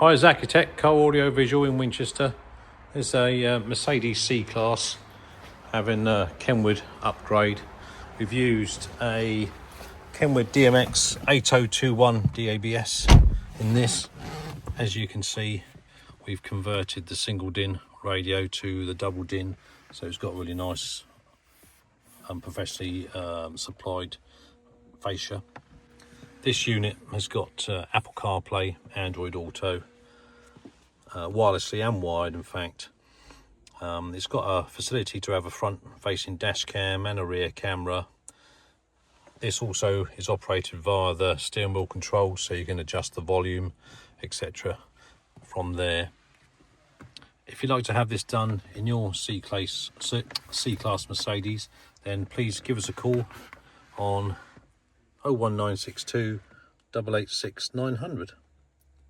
Hi, it's Accutek, co-audio visual in Winchester. There's a Mercedes C-Class having a Kenwood upgrade. We've used a KENWOOD DMX8021DABS in this. As you can see, we've converted the single DIN radio to the double DIN, so it's got a really nice professionally supplied fascia. This unit has got Apple CarPlay, Android Auto, wirelessly and wired in fact. It's got a facility to have a front facing dash cam and a rear camera. This also is operated via the steering wheel control, so you can adjust the volume, etc. from there. If you'd like to have this done in your C-Class Mercedes, then please give us a call on 01962 886 900.